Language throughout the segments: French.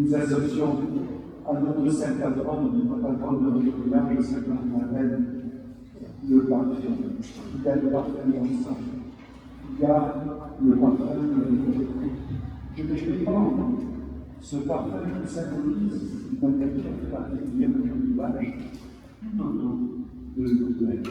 Nous associons à notre saint patron, notre patron de notre Marie, Sainte Madeleine, le parfum, il a le parfum ensemble. Il y a le parfum je vais prendre ce parfum qui symbolise une nature particulière de l'image, tout autour de l'être.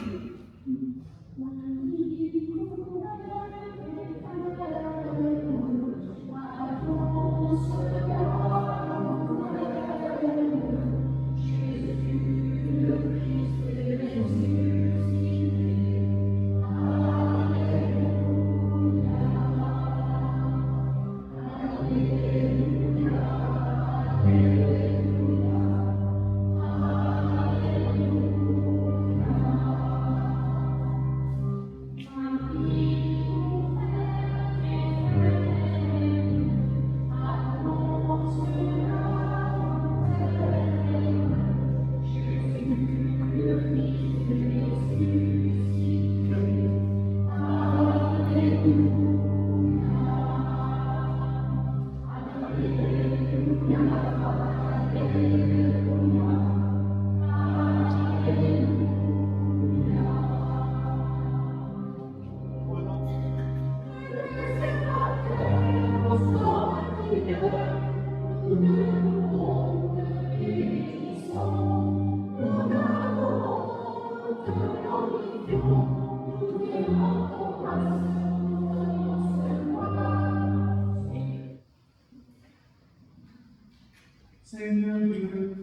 Seigneur Dieu,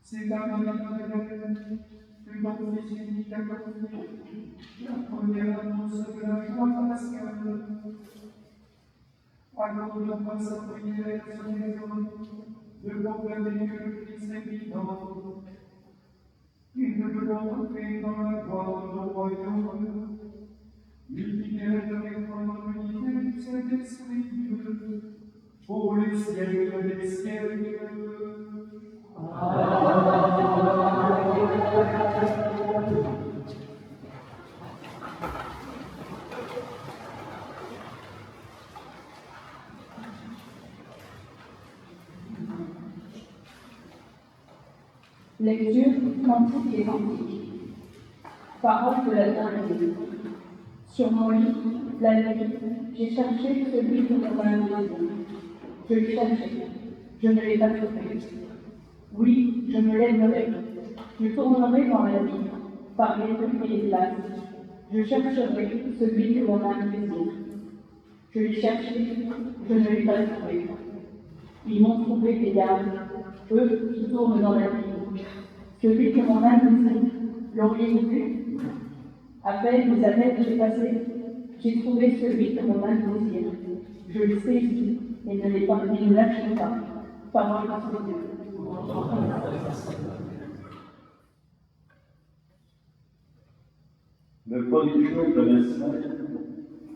c'est ta Madeleine, que ton Fils unique a confié, la première annonce de la joie pascale. Accorde-moi sa prière et son exemple, de proclamer que le Christ est vivant, et de le rencontrer dans la gloire de ton royaume, l'unité avec ton unité du Saint-Esprit Dieu, pour les siècles des siècles. Lecture cantique et cantique. Parole de la dernière. Sur mon lit, la nuit, j'ai cherché celui que mon âme désire. Je l'ai cherché, je ne l'ai pas trouvé. Oui, je me lèverai, je tournerai dans la vie, par les rues et les places. Je chercherai celui que mon âme désire. Je l'ai cherché, je ne l'ai pas trouvé. Ils m'ont trouvé des âmes, eux qui tournent dans la vie. Celui que mon âme désire, l'auriez-vous vu? À peine les années que j'ai passées, j'ai trouvé celui que mon âme désire. Je l'ai saisi et ne lâcherai pas. Parole de Dieu. Le premier jour de la semaine,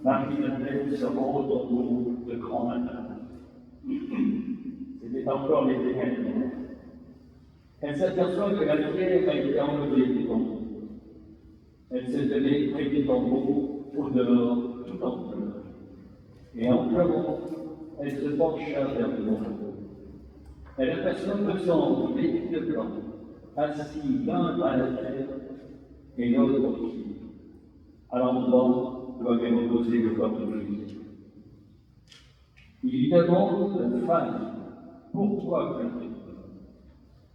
Marie-Madeleine se rend au tombeau de grand matin. C'était encore l'été dernier. Elle s'aperçoit que la pierre a été enlevée du tombeau. Elle se tenait près du tombeau, au dehors, tout en pleurs. Et en pleurant, elle se pencha vers le tombeau. Elle aperçoit que son vêtu de blanc, assis l'un à la terre et l'autre au pied, à l'endroit où avait reposé le corps de Jésus. Il lui demande, femme, pourquoi pleurer?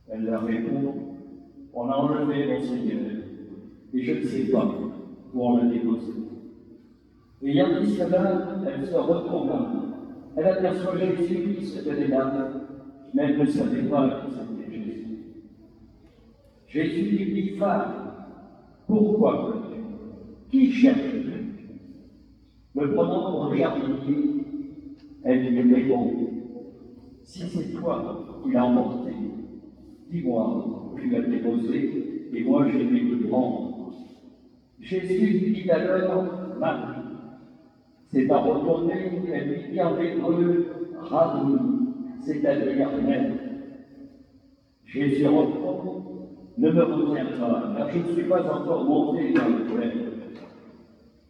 Elle leur répond, on a enlevé mon Seigneur, et je ne sais pas où on l'a déposé. Ayant dit cela, elle se retourna. Elle aperçoit Jésus qui se tenait là, mais elle ne savait pas que c'était Jésus. Jésus lui dit, femme, pourquoi veux-tu? Qui cherche-tu? Me prenant pour un jardinier, elle lui répond, si c'est toi qui l'as emporté, dis-moi où tu l'as déposé, et moi je vais le prendre. Jésus lui dit alors, Marie. C'est à retourner, elle lui dit en hébreu, Rabouni, c'est-à-dire maître. Jésus répond, ne me retiens pas, car je ne suis pas encore monté dans le Père.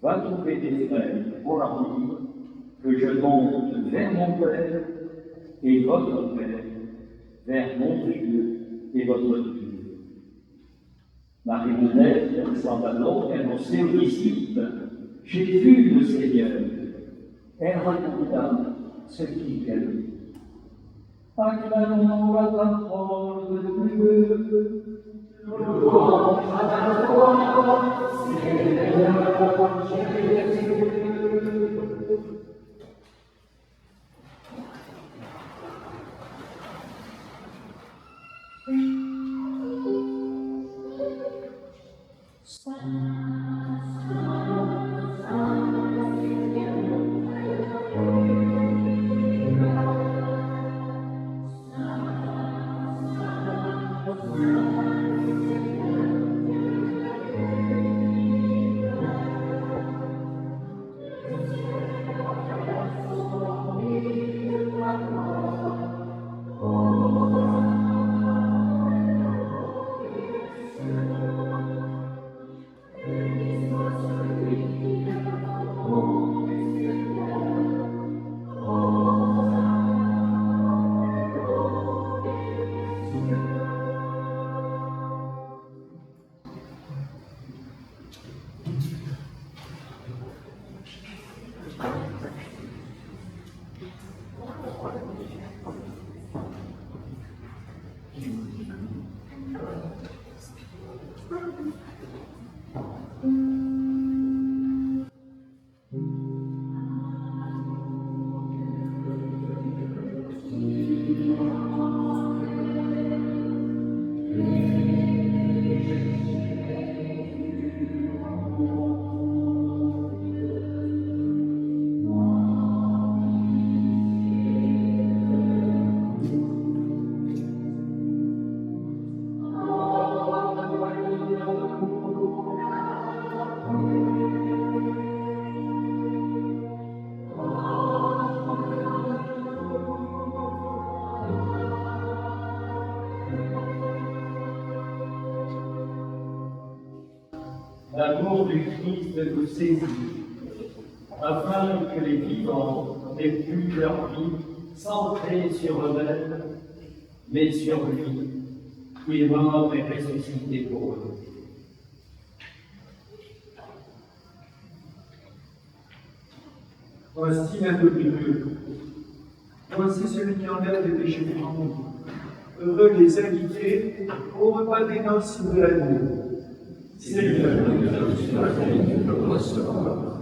Va trouver tes frères pour leur dire que je monte vers mon Père et votre Père, vers mon Dieu et votre Dieu. Marie-Madeleine s'en va donc annoncer aux disciples, j'ai vu le Seigneur. Elle raconta ce qui vient. Acclamons la parole de Dieu. L'amour du Christ nous saisit, afin que les vivants n'aient plus leur vie centrée sur eux-mêmes, mais sur lui, qui est mort et ressuscité pour eux. Voici l'agneau de Dieu. Voici celui qui enlève les péchés du monde. Heureux les invités au repas des noces de l'agneau. Seigneur, nous le recevoir.